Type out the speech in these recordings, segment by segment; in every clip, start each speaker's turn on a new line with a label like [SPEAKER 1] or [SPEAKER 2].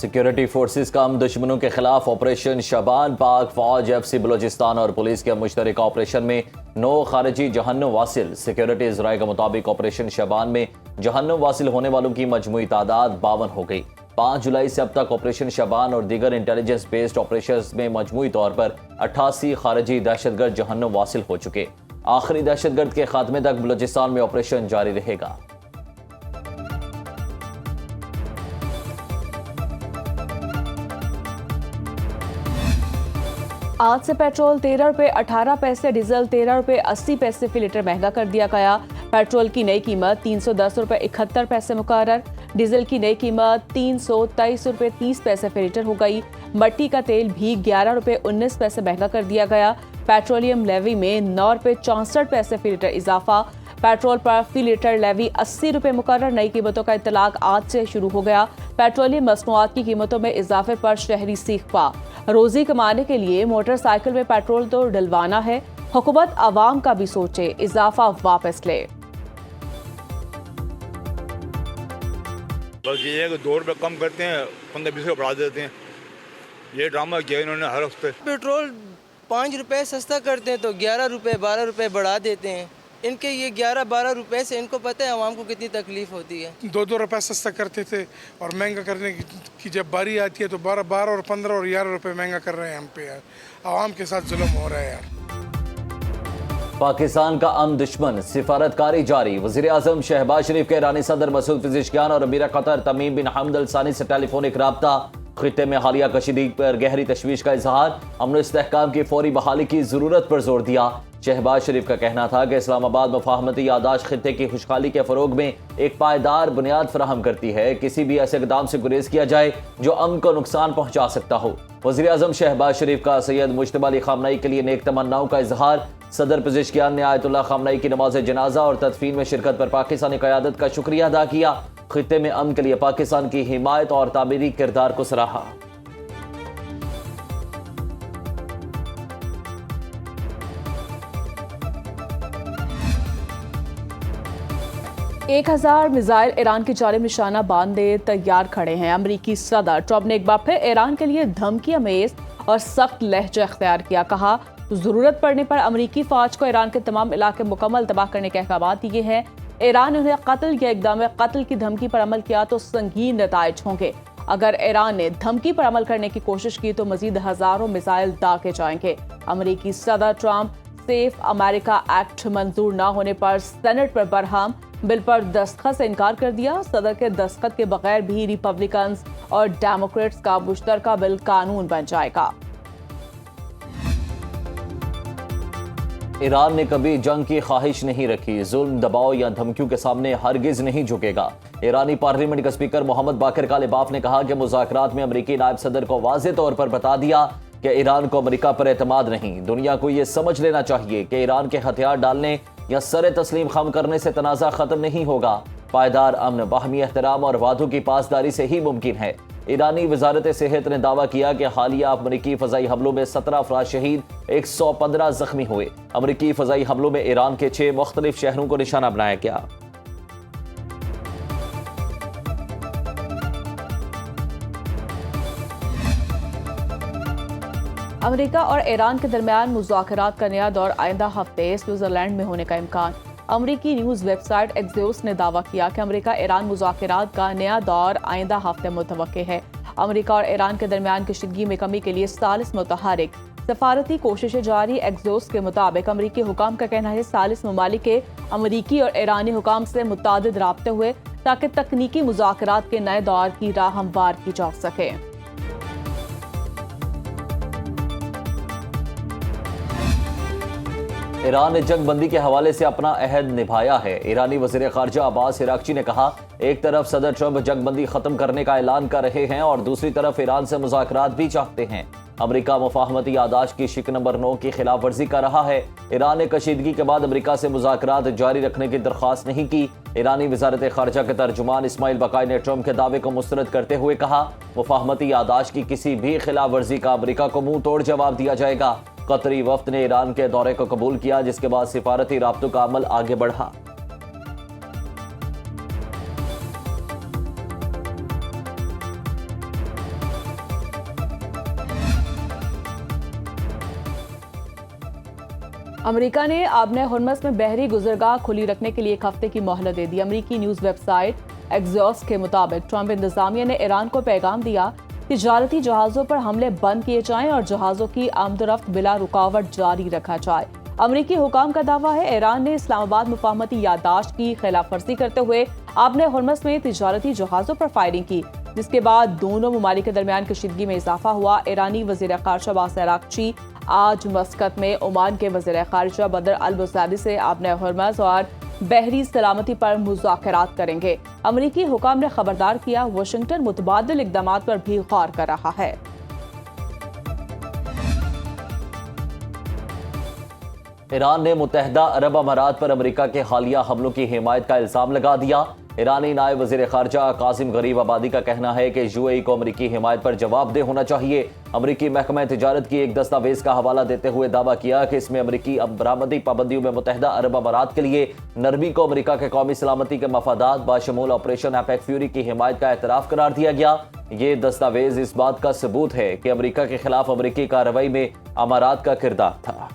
[SPEAKER 1] Security forces का हम दुश्मनों के खिलाफ ऑपरेशन शबान। पाक फौज, FC बलोचिस्तान और पुलिस के मुश्तरका ऑपरेशन में 9 खारिजी जहन्नुम वासिल। सिक्योरिटी ज़राए के मुताबिक ऑपरेशन शबान में जहन्नुम वासिल होने वालों की मजमूई तादाद 52 हो गई। 5 जुलाई से अब तक ऑपरेशन शबान और दीगर इंटेलिजेंस बेस्ड ऑपरेशन में मजमूई तौर पर 88 खारिजी दहशतगर्द जहन्नुम वासिल हो चुके। आखिरी दहशतगर्द के खात्मे तक बलोचिस्तान में ऑपरेशन जारी रहेगा।
[SPEAKER 2] आज से पेट्रोल 13 रुपये 18 पैसे, डीजल 13 रुपये 80 पैसे फी लीटर महंगा कर दिया गया। पेट्रोल की नई कीमत 310 रुपये 71 पैसे मुकर्रर। डीजल की नई कीमत 323 रुपये 30 पैसे फी लीटर हो गई। मट्टी का तेल भी 11 रुपये 19 पैसे महंगा कर दिया गया। पेट्रोलियम लेवी में 9 रुपये 64 पैसे फी लीटर इजाफा। पेट्रोल पर फी लीटर लेवी 80 रुपये मुकर्रर। नई कीमतों का इतलाक आज से शुरू हो गया। पेट्रोलियम मसनूआत की कीमतों में इजाफे पर शहरी सीख पा। रोजी कमाने के लिए मोटरसाइकिल में पेट्रोल तो डलवाना है, हुकूमत आवाम का भी सोचे, इजाफा वापस ले।
[SPEAKER 3] बस ये है कि 2 रुपये कम करते हैं, 15-20 रुपये बढ़ा देते हैं। ये ड्रामा किया इन्होंने हर हफ्ते।
[SPEAKER 4] पेट्रोल 5 रुपये सस्ता करते हैं तो 11 रुपये 12 रुपये बढ़ा देते हैं। इनके ये 11-12 रुपये से इनको पता है आवाम को कितनी तकलीफ होती है।
[SPEAKER 5] 2-2 रुपये सस्ता करते थे और महंगा करने की जब बारी आती है तो 12 और 15 और 11 रुपये महंगा कर रहे हैं हम पे यार। आवाम के साथ जुल्म हो रहा है यार।
[SPEAKER 1] पाकिस्तान का अम दुश्मन, सिफारतकारी जारी। वज़ीर आज़म शहबाज शरीफ के ईरानी सदर मसूद पेज़ेश्कियान और अमीर कतर तमीम बिन हमद अल सानी से टेलीफोनिक राब्ता। खित्ते में हालिया कशीदगी पर गहरी तशवीश का इजहार। अमन इस्तेहकाम की फौरी बहाली की जरूरत पर जोर दिया। शहबाज शरीफ का कहना था कि इस्लामाबाद मफाहमती यादाश्त खित्ते की खुशहाली के फरोग में एक पायदार बुनियाद फराहम करती है। किसी भी ऐसे इक़दाम से गुरेज किया जाए जो अमन को नुकसान पहुंचा सकता हो। वज़ीर आज़म शहबाज शरीफ का सैयद मुज्तबा अली खामनई के लिए नेक तमन्नाओं का इजहार। सदर पेज़ेश्कियान ने आयतुल्लाह खामनई की नमाज जनाजा और तदफीन में शिरकत पर पाकिस्तानी क़यादत का शुक्रिया अदा किया। खित्ते में अमन के लिए पाकिस्तान की हिमायत और तामीरी किरदार को सराहा।
[SPEAKER 2] एक 1000 मिसाइल ईरान की जानिब निशाना बांधे तैयार खड़े हैं। अमरीकी सदर ट्रंप ने एक बार फिर ईरान के लिए धमकी अमेज और सख्त लहजा इख्तियार किया। कहा जरूरत पड़ने पर अमरीकी फौज को ईरान के तमाम इलाके मुकम्मल तबाह करने के अहकाम दिए हैं। ईरान ने उन्हें कत्ल या इक़दाम कत्ल की धमकी पर अमल किया तो संगीन नताइज होंगे। अगर ईरान ने धमकी पर अमल करने की कोशिश की तो मजीद हजारों मिसाइल दागे जाएंगे। अमरीकी सदर ट्रंप सेफ अमेरिका एक्ट मंजूर न होने पर सेनेट पर बरहम। बिल पर दस्तखत से इनकार कर दिया। सदर के दस्तखत के बगैर भी रिपब्लिकन्स और डेमोक्रेट्स का मुश्तरका बिल कानून बन जाएगा।
[SPEAKER 1] ईरान ने कभी जंग की ख्वाहिश नहीं रखी, जुल्म, दबाव या धमकियों के सामने हरगिज नहीं झुकेगा। ईरानी पार्लियामेंट के स्पीकर मोहम्मद बाकिर कालिबाफ ने कहा कि मुज़ाकरात में अमरीकी नायब सदर को वाज़ेह तौर पर बता दिया कि ईरान को अमरीका पर एतमाद नहीं। दुनिया को यह समझ लेना चाहिए कि ईरान के हथियार डालने या सरे तस्लीम खम करने से तनाज़ा खत्म नहीं होगा। पायदार अमन, बाहमी एहतराम और वादों की पासदारी से ही मुमकिन है। ईरानी वजारत सेहत ने दावा किया कि हालिया अमरीकी फ़ज़ाई हमलों में 17 अफराद शहीद, 115 जख्मी हुए। अमरीकी फ़ज़ाई हमलों में ईरान के 6 मुख्तलिफ शहरों को निशाना बनाया गया।
[SPEAKER 2] अमेरिका और ईरान के दरमियान मुज़ाकरात का नया दौर आइंदा हफ्ते स्विट्जरलैंड में होने का इम्कान। अमरीकी न्यूज़ वेबसाइट एक्सियोस ने दावा किया कि अमेरिका ईरान मुज़ाकरात का नया दौर आइंदा हफ्ते मुतवक्के है। अमेरिका और ईरान के दरमियान कशीदगी में कमी के लिए 40 मुतहरिक सफारती कोशिशें जारी। एक्सियोस के मुताबिक अमरीकी हुकाम का कहना है 40 ममालिक के अमरीकी और ईरानी हुकाम से मुतादिद राब्ते हुए ताकि तकनीकी मुज़ाकरात के नए दौर की राह हमवार की जा सके।
[SPEAKER 1] ईरान ने जंग बंदी के हवाले से अपना अहद निभाया है। ईरानी वज़ीर ख़ारजा अब्बास इराक़ची ने कहा, एक तरफ सदर ट्रंप जंग बंदी ख़त्म करने का ऐलान कर रहे हैं और दूसरी तरफ ईरान से मुज़ाकरात भी चाहते हैं। अमरीका मुफाहमती यादाश्त की शिक नंबर 9 की खिलाफ वर्जी कर रहा है। ईरान ने कशीदगी के बाद अमरीका से मुज़ाकरात जारी रखने की दरख्वास्त नहीं की। ईरानी वज़ारत ख़ारजा के तर्जुमान इस्माइल बकाई ने ट्रंप के दावे को मुस्तरद करते हुए कहा, मुफाहमती यादाश्त की किसी भी खिलाफ वर्जी का अमरीका को मुंह तोड़ जवाब दिया जाएगा। कतरी वफ्द ने ईरान के दौरे को कबूल किया, जिसके बाद सिफारती राब्तों का अमल आगे बढ़ा।
[SPEAKER 2] अमेरिका ने आबने हुर्मस में बहरी गुजरगाह खुली रखने के लिए एक हफ्ते की मोहलत दे दी। अमेरिकी न्यूज वेबसाइट एक्सॉस के मुताबिक ट्रंप इंतजामिया ने ईरान को पैगाम दिया, तिजारती जहाजों पर हमले बंद किए जाएं और जहाजों की आमदरफ्त बिला रुकावट जारी रखा जाए। अमेरिकी हुकाम का दावा है ईरान ने इस्लामाबाद मुफाहमती याददाश्त की खिलाफ वर्जी करते हुए आबने हुर्मस में तिजारती जहाजों पर फायरिंग की, जिसके बाद दोनों ममालिक के दरमियान कशीदगी में इजाफा हुआ। ईरानी वजीर खारजा अब्बास अरागची आज मस्कत में ओमान के वजीर खारजा बदर अल बुसादी से आबने हुर्मस और बहरी सलामती पर मुज़ाकरात करेंगे। अमेरिकी हुकाम ने खबरदार किया, वाशिंगटन मुतबादिल इक़दामात पर भी गौर कर रहा है।
[SPEAKER 1] ईरान ने मुत्तहदा अरब अमारात पर अमेरिका के हालिया हमलों की हिमायत का इल्जाम लगा दिया। ईरानी नायब वज़ीर ख़ारजा कासिम गरीब आबादी का कहना है कि यूएई को अमेरिकी हिमायत पर जवाबदेह होना चाहिए। अमेरिकी महकमा तिजारत की एक दस्तावेज का हवाला देते हुए दावा किया कि इसमें अमेरिकी बरामदी पाबंदियों में मुत्तहदा अरब अमारात के लिए नरमी को अमेरिका के कौमी सलामती के मफादात बाशमूल ऑपरेशन एपेक फ्यूरी की हिमायत का एतराफ़ करार दिया गया। ये दस्तावेज इस बात का सबूत है कि अमेरिका के खिलाफ अमेरिकी कार्रवाई में अमारात का किरदार था।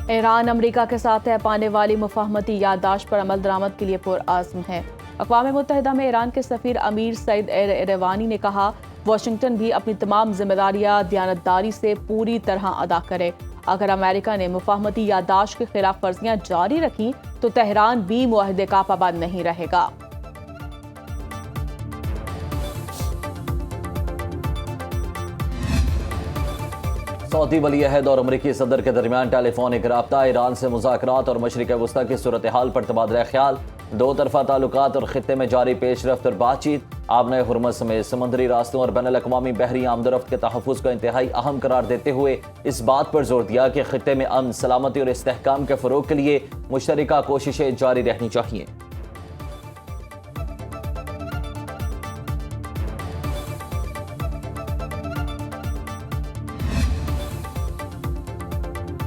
[SPEAKER 2] ईरान अमेरिका के साथ तय पाने वाली मुफाहमती याददाश्त पर अमल दरामद के लिए पुरआज़्म है। अक़वाम मुत्तहिदा में ईरान के सफ़ीर अमीर सईद एरवानी ने कहा, वाशिंगटन भी अपनी तमाम जिम्मेदारियां दयानतदारी से पूरी तरह अदा करे। अगर अमेरिका ने मुफाहमती याददाश्त की खिलाफ वर्जियां जारी रखी तो तेहरान भी मुआहदे का पाबंद नहीं रहेगा।
[SPEAKER 1] सऊदी वली अहद और अमरीकी सदर के दरमियान टेलीफोनिक रब्ता, ईरान से मुज़ाकरात और मशरिक़ वस्ता की सूरत हाल पर तबादला ख्याल, दो तरफ़ा ताल्लुकात और खित्ते में जारी पेशरफ्त और बातचीत, आबने हुर्मस समेत समुद्री रास्तों और बैनुल अक़वामी बहरी आमदरफ्त के तहफ़्फ़ुज़ को इंतहाई अहम करार देते हुए इस बात पर जोर दिया कि खित्ते में अमन, सलामती और इस्तेहकाम के फ़रोग़ के लिए मुश्तरका कोशिशें जारी रहनी चाहिए।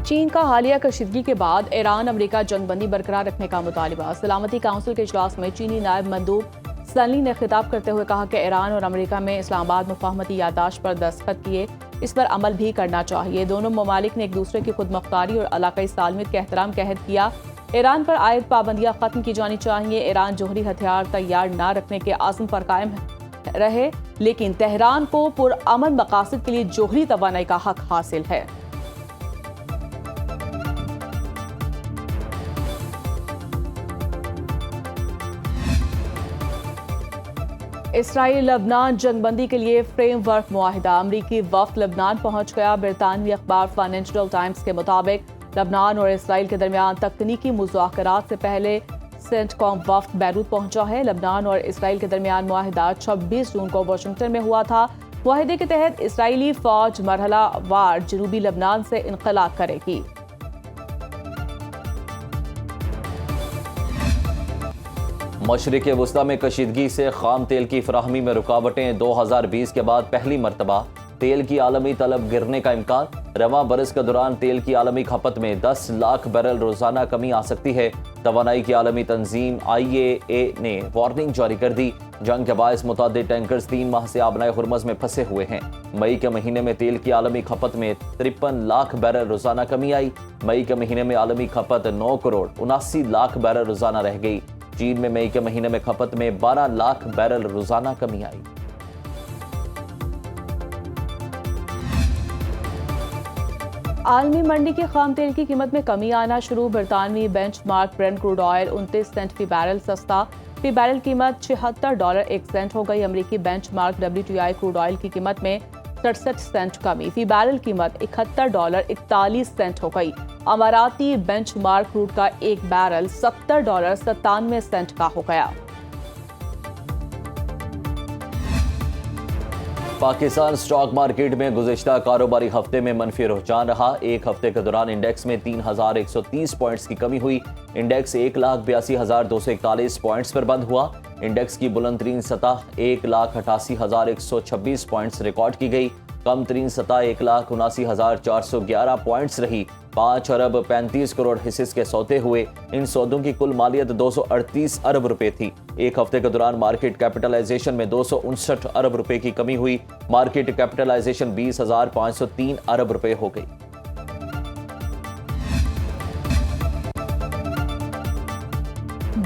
[SPEAKER 2] चीन का हालिया कशीदगी के बाद ईरान अमेरिका जंगबंदी बरकरार रखने का मुतालबा। सलामती काउंसिल के इजलास में चीनी नायब मंदूब सनली ने खिताब करते हुए कहा कि ईरान और अमेरिका में इस्लामाबाद मुफाहमती याददाश्त पर दस्तखत किए, इस पर अमल भी करना चाहिए। दोनों ममालिक ने एक दूसरे की खुद मुख्तारी और इलाकाई सालमियत के एहतराम का अहद किया। ईरान पर आयद पाबंदियां खत्म की जानी चाहिए। ईरान जोहरी हथियार तैयार न रखने के आज़म पर कायम रहे, लेकिन तेहरान को पुरअमन मकासद के लिए जोहरी तवानाई का हक हासिल है। इसराइल लबनान जंगबंदी के लिए फ्रेमवर्क मुआहिदा। अमरीकी वफ्द लबनान पहुंच गया। बरतानवी अखबार फाइनेंशियल टाइम्स के मुताबिक लबनान और इसराइल के दरमियान तकनीकी मुज़ाकरात से पहले सेंटकॉम वफ्द बैरूत पहुंचा है। लबनान और इसराइल के दरमियान मुआहिदा 26 जून को वाशिंगटन में हुआ था। मुआहिदे के तहत इसराइली फौज मरहला वार जनूबी लबनान से इनक़लाब करेगी।
[SPEAKER 1] मशरिक़ वस्ता में कशीदगी से खाम तेल की फराहमी में रुकावटें, 2020 के बाद पहली मरतबा तेल की आलमी तलब गिरने का इम्कान। रवां बरस के दौरान तेल की आलमी खपत में 10 लाख बैरल रोजाना कमी आ सकती है। तवानाई की आलमी तंजीम IEA ने वार्निंग जारी कर दी। जंग के बायस मुतादिद टैंकर्स 3 माह से आबनाए हुर्मस में फंसे हुए हैं। मई के महीने में तेल की आलमी खपत में 53 लाख बैरल रोजाना कमी आई। मई के महीने में आलमी खपत 9 करोड़ 79 लाख बैरल रोजाना रह गई। चीन में मई के महीने में खपत में 12 लाख बैरल रोजाना कमी आई।
[SPEAKER 2] आलमी मंडी की खाम तेल की कीमत में कमी आना शुरू। बरतानवी benchmark Brent crude oil 29 cent फी बैरल सस्ता, फी बैरल कीमत $76.01 हो गई। अमरीकी बेंचमार्क WTI क्रूड ऑयल की कीमत में 67 सेंट कमी, फी बैरल कीमत $71.41 हो गई। अमाराती बेंचमार्क क्रूड का एक बैरल $70.97 का हो गया।
[SPEAKER 1] पाकिस्तान स्टॉक मार्केट में गुज़िश्ता कारोबारी हफ्ते में मनफी रुझान रहा। एक हफ्ते के दौरान इंडेक्स में 3130 पॉइंट्स की कमी हुई। इंडेक्स 1,82,241 पॉइंट्स पर बंद हुआ। इंडेक्स की बुलंदतरीन सतह 1,88,126 पॉइंट्स रिकॉर्ड की गई। कम तरीन सतह 1,79,411 पॉइंट्स रही। 5 अरब 35 करोड़ हिस्सेस के सौदे हुए। इन सौदों की कुल मालियत 238 अरब रुपए थी। एक हफ्ते के दौरान मार्केट कैपिटलाइजेशन में 259 अरब रुपए की कमी हुई। मार्केट कैपिटलाइजेशन 20,503 अरब रुपए हो गई।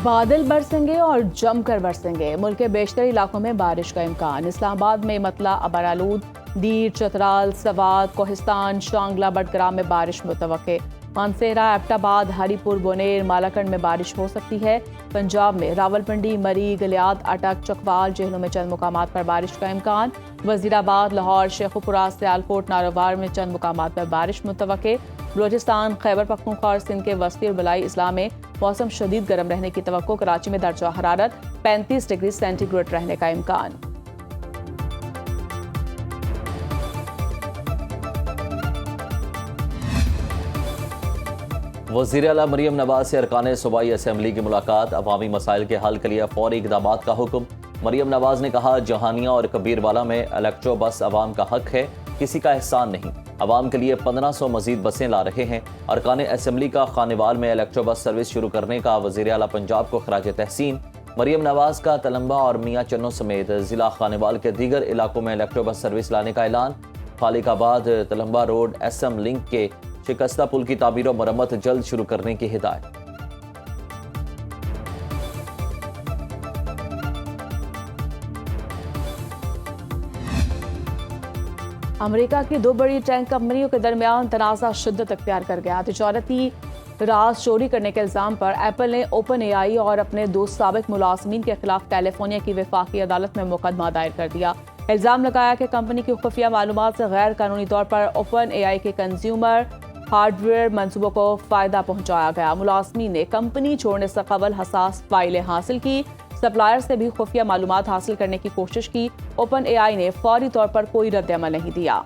[SPEAKER 2] बादल बरसेंगे और जमकर बरसेंगे। मुल्क के बेशतर इलाकों में बारिश का इम्कान। इस्लामाबाद में मतला, अबरालूद, दीर, चतराल, सवात, कोहिस्तान, शांगला, बडग्राम में बारिश मुतवक्के। मानसेरा, एबटाबाद, हरीपुर, बोनेर, मालाकंड में बारिश हो सकती है। पंजाब में रावलपिंडी, मरी, गलियात, अटक, चकवाल, जेहलों में चंद मुकामात पर बारिश का इम्कान। वजीराबाद, लाहौर, शेखुपुरा, सियालकोट, नारोवार में चंद मुकामात पर बारिश मुतवक्के। बलोचिस्तान, खैबर पख्तूनख्वा और सिंध के वस्ती और बलाई इजला में मौसम शदीद गर्म रहने की तवक्को। कराची में दर्जा हरारत 35 डिग्री सेंटीग्रेड रहने का इम्कान।
[SPEAKER 1] वज़ीर आला मरियम नवाज से अरकान सूबाई असम्बली की मुलाकात। अवामी मसाइल के हल के लिए फौरी इक़दाम का हुक्म। मरियम नवाज ने कहा, जहानिया और कबीरवाला में इलेक्ट्रो बस अवाम का हक है, किसी का एहसान नहीं। अवाम के लिए 1500 मजीद बसें ला रहे हैं। अरकान असम्बली का खानेवाल में इलेक्ट्रो बस सर्विस शुरू करने का वज़ीर आला पंजाब को खराज तहसीन। मरियम नवाज का तलम्बा और मियाँ चन्नो समेत जिला खानेवाल के दीगर इलाकों में इलेक्ट्रो बस सर्विस लाने का ऐलान। खालिकाबाद तलम्बा रोड SM लिंक के शिकस्ता पुल की तामीर और मरम्मत जल्द शुरू करने की हिदायत।
[SPEAKER 2] अमेरिका की दो बड़ी टैंक कंपनियों के दरमियान तनाज़ा शिद्दत अख्तियार कर गया। तिजारती राज चोरी करने के इल्ज़ाम पर एप्पल ने OpenAI और अपने दो साबिक मुलाजमीन के खिलाफ कैलिफोर्निया की वफाकी अदालत में मुकदमा दायर कर दिया। इल्ज़ाम लगाया कि कंपनी की खुफिया मालूमात से गैर कानूनी तौर पर OpenAI के कंज्यूमर हार्डवेयर मंसूबों को फ़ायदा पहुंचाया गया। मुलाजमीन ने कंपनी छोड़ने से कबल हसास फाइलें हासिल की, सप्लायर से भी खुफिया मालूमात हासिल करने की कोशिश की। OpenAI ने फौरी तौर पर कोई रद्द अमल नहीं दिया।